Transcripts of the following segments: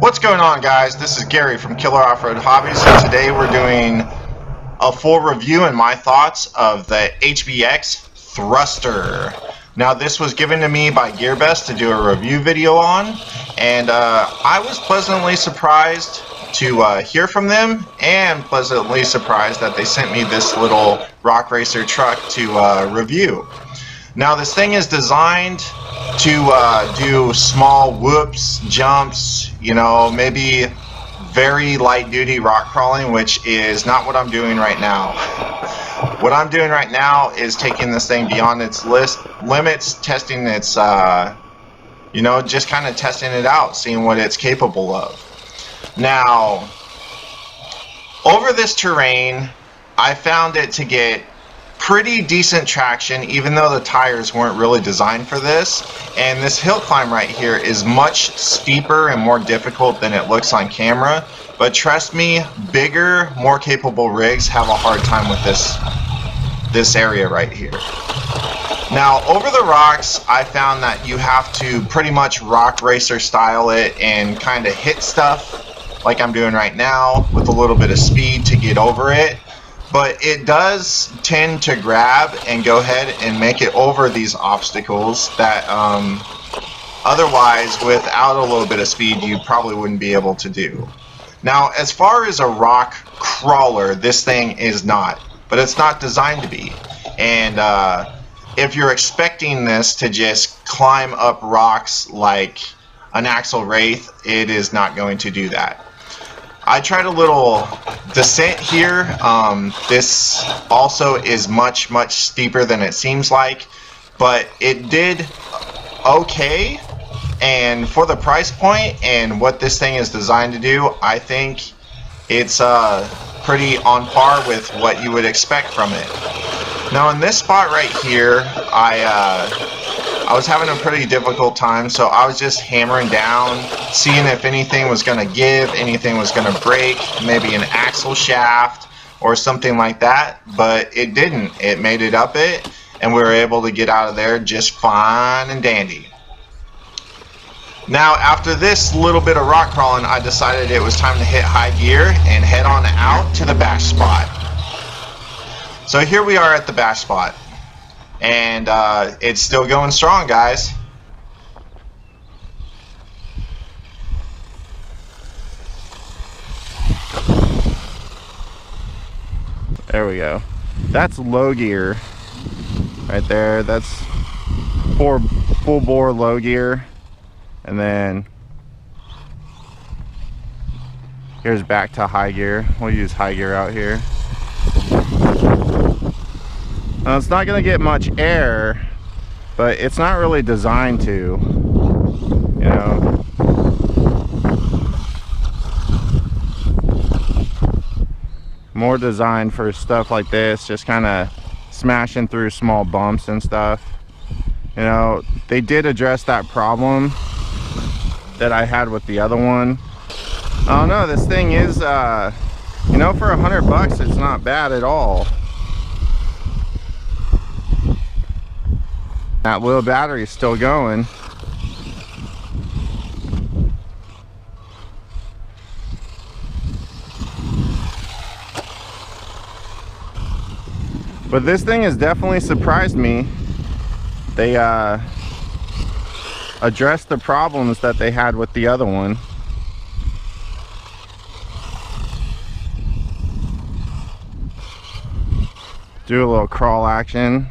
What's going on, guys? This is Gary from Killer Off-Road Hobbies, and today we're doing a full review and my thoughts of the HBX Thruster. Now, this was given to me by GearBest to do a review video on, and I was pleasantly surprised to hear from them, and pleasantly surprised that they sent me this little rock racer truck to review. Now, this thing is designed to do small whoops, jumps, you know, maybe very light duty rock crawling, which is not what I'm doing right now. What I'm doing right now is taking this thing beyond its limits, testing its, you know, just kind of testing it out, seeing what it's capable of. Now, over this terrain, I found it to get pretty decent traction, even though the tires weren't really designed for this. And this hill climb right here is much steeper and more difficult than it looks on camera, but trust me, bigger, more capable rigs have a hard time with this area right here. Now, over the rocks, I found that you have to pretty much rock racer style it and kind of hit stuff like I'm doing right now with a little bit of speed to get over it. But it does tend to grab and go ahead and make it over these obstacles that otherwise, without a little bit of speed, you probably wouldn't be able to do. Now, as far as a rock crawler, this thing is not, but it's not designed to be. And if you're expecting this to just climb up rocks like an Axle Wraith, it is not going to do that. I tried a little descent here. This also is much steeper than it seems like, but it did okay. And for the price point and what this thing is designed to do, I think it's pretty on par with what you would expect from it. Now, in this spot right here, I was having a pretty difficult time, so I was just hammering down, seeing if anything was going to give, anything was going to break, maybe an axle shaft or something like that, but it didn't. It made it up it, and we were able to get out of there just fine and dandy. Now, after this little bit of rock crawling, I decided it was time to hit high gear and head on out to the bash spot. So here we are at the bash spot. And it's still going strong, guys. There we go. That's low gear right there. That's full bore low gear. And then here's back to high gear. We'll use high gear out here. Now, it's not going to get much air, but it's not really designed to, you know. More designed for stuff like this, just kind of smashing through small bumps and stuff. You know, they did address that problem that I had with the other one. I don't know, this thing is, you know, for $100, it's not bad at all. That little battery is still going. But this thing has definitely surprised me. They addressed the problems that they had with the other one. Do a little crawl action.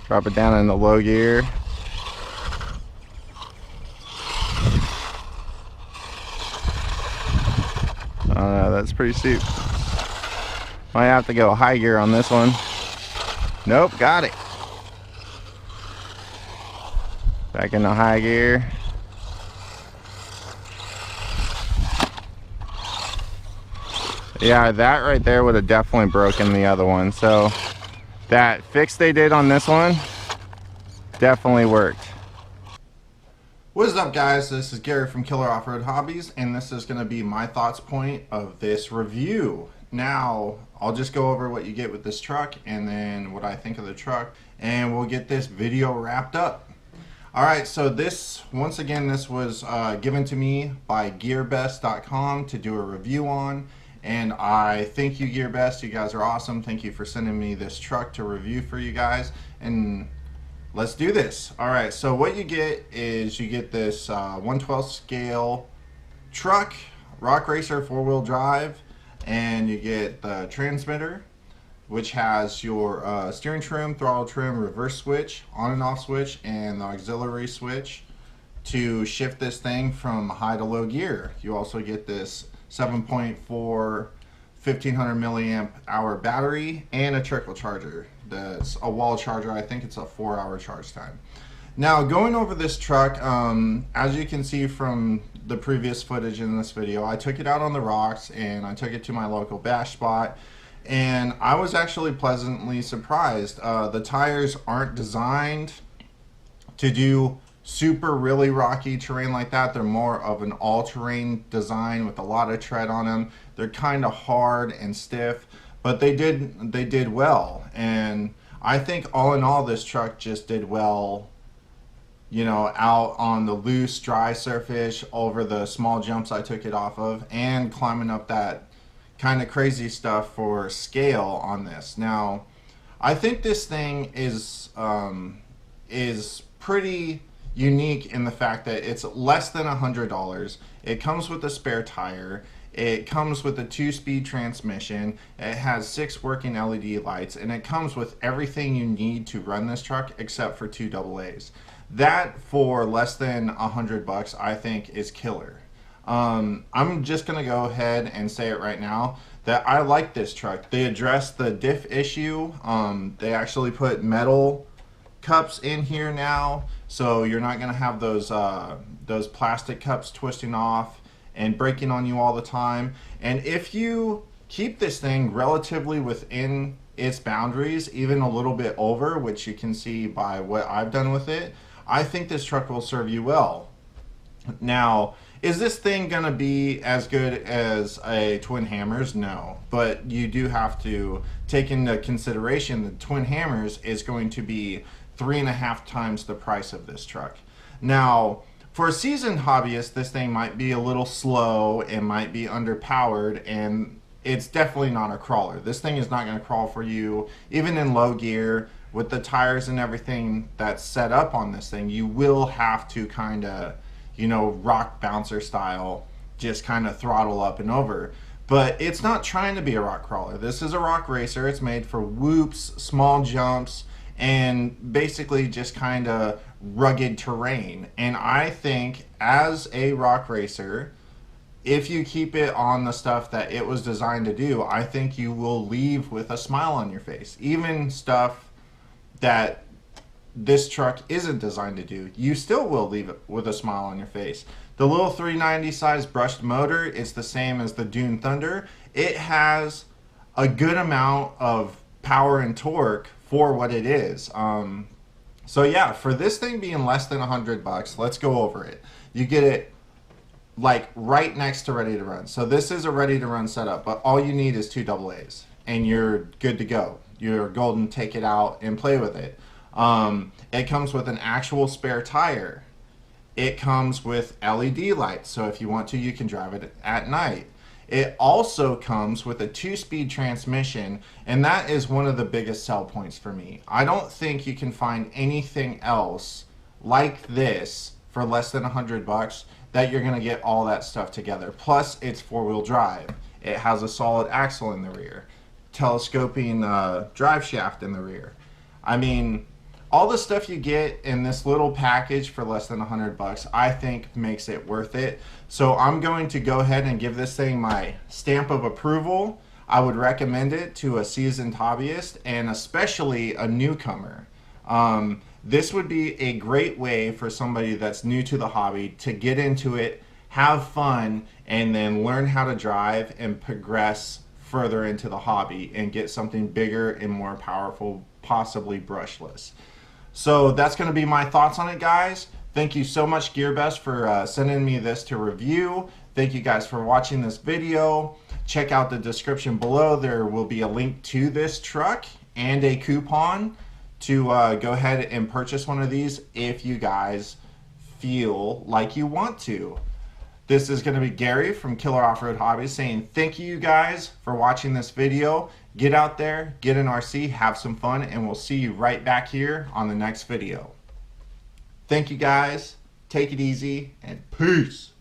Drop it down in the low gear. Oh no, that's pretty steep. Might have to go high gear on this one. Nope, got it. Back into high gear. Yeah, that right there would have definitely broken the other one. So that fix they did on this one definitely worked. What is up, guys? This is Gary from Killer Off-Road Hobbies, and this is going to be my thoughts point of this review. Now, I'll just go over what you get with this truck and then what I think of the truck, and we'll get this video wrapped up. All right, so this, once again, this was given to me by GearBest.com to do a review on. And I thank you, GearBest. You guys are awesome. Thank you for sending me this truck to review for you guys. And let's do this. All right, so what you get is you get this 1/12 scale truck, Rock Racer 4-wheel drive, and you get the transmitter, which has your steering trim, throttle trim, reverse switch, on and off switch, and the auxiliary switch to shift this thing from high to low gear. You also get this 7.4 1500 milliamp hour battery and a trickle charger. That's a wall charger. I think it's a 4-hour charge time. Now, going over this truck, as you can see from the previous footage in this video, I took it out on the rocks and I took it to my local bash spot. And I was actually pleasantly surprised. The tires aren't designed to do super really rocky terrain like that. They're more of an all-terrain design with a lot of tread on them. They're kind of hard and stiff, but they did well. And I think all in all, this truck just did well, you know, out on the loose dry surface, over the small jumps I took it off of, and climbing up that kind of crazy stuff for scale on this. Now, I think this thing is pretty unique in the fact that it's less than $100. It comes with a spare tire. It comes with a 2-speed transmission. It has 6 working LED lights, and it comes with everything you need to run this truck except for 2 AA's. That, for less than $100, I think is killer. I'm just going to go ahead and say it right now that I like this truck. They addressed the diff issue. They actually put metal cups in here now, so you're not going to have those plastic cups twisting off and breaking on you all the time. And if you keep this thing relatively within its boundaries, even a little bit over, which you can see by what I've done with it, I think this truck will serve you well. Now, is this thing going to be as good as a Twin Hammers? No. But you do have to take into consideration that Twin Hammers is going to be 3.5 times the price of this truck. Now, for a seasoned hobbyist, this thing might be a little slow, it might be underpowered, and it's definitely not a crawler. This thing is not going to crawl for you, even in low gear. With the tires and everything that's set up on this thing, you will have to kind of, you know, rock bouncer style, just kind of throttle up and over. But it's not trying to be a rock crawler. This is a rock racer. It's made for whoops, small jumps, and basically just kind of rugged terrain. And I think as a rock racer, if you keep it on the stuff that it was designed to do, I think you will leave with a smile on your face. Even stuff that this truck isn't designed to do, you still will leave it with a smile on your face. The little 390 size brushed motor is the same as the Dune Thunder. It has a good amount of power and torque for what it is. So yeah, for this thing being less than $100, let's go over it. You get it like right next to ready to run. So this is a ready to run setup, but all you need is 2 AA's and you're good to go. You're golden. Take it out and play with it. It comes with an actual spare tire. It comes with LED lights, so if you want to, you can drive it at night. It also comes with a 2-speed transmission, and that is one of the biggest sell points for me. I don't think you can find anything else like this for less than $100 that you're going to get all that stuff together. Plus, it's 4-wheel drive. It has a solid axle in the rear, telescoping drive shaft in the rear. I mean, all the stuff you get in this little package for less than $100, I think makes it worth it. So I'm going to go ahead and give this thing my stamp of approval. I would recommend it to a seasoned hobbyist and especially a newcomer. This would be a great way for somebody that's new to the hobby to get into it, have fun, and then learn how to drive and progress further into the hobby and get something bigger and more powerful, possibly brushless. So that's going to be my thoughts on it, guys. Thank you so much, GearBest, for sending me this to review. Thank you guys for watching this video. Check out the description below. There will be a link to this truck and a coupon to go ahead and purchase one of these if you guys feel like you want to. This is going to be Gary from Killer Off-Road Hobbies saying thank you guys for watching this video. Get out there, get an RC, have some fun, and we'll see you right back here on the next video. Thank you guys, take it easy, and peace.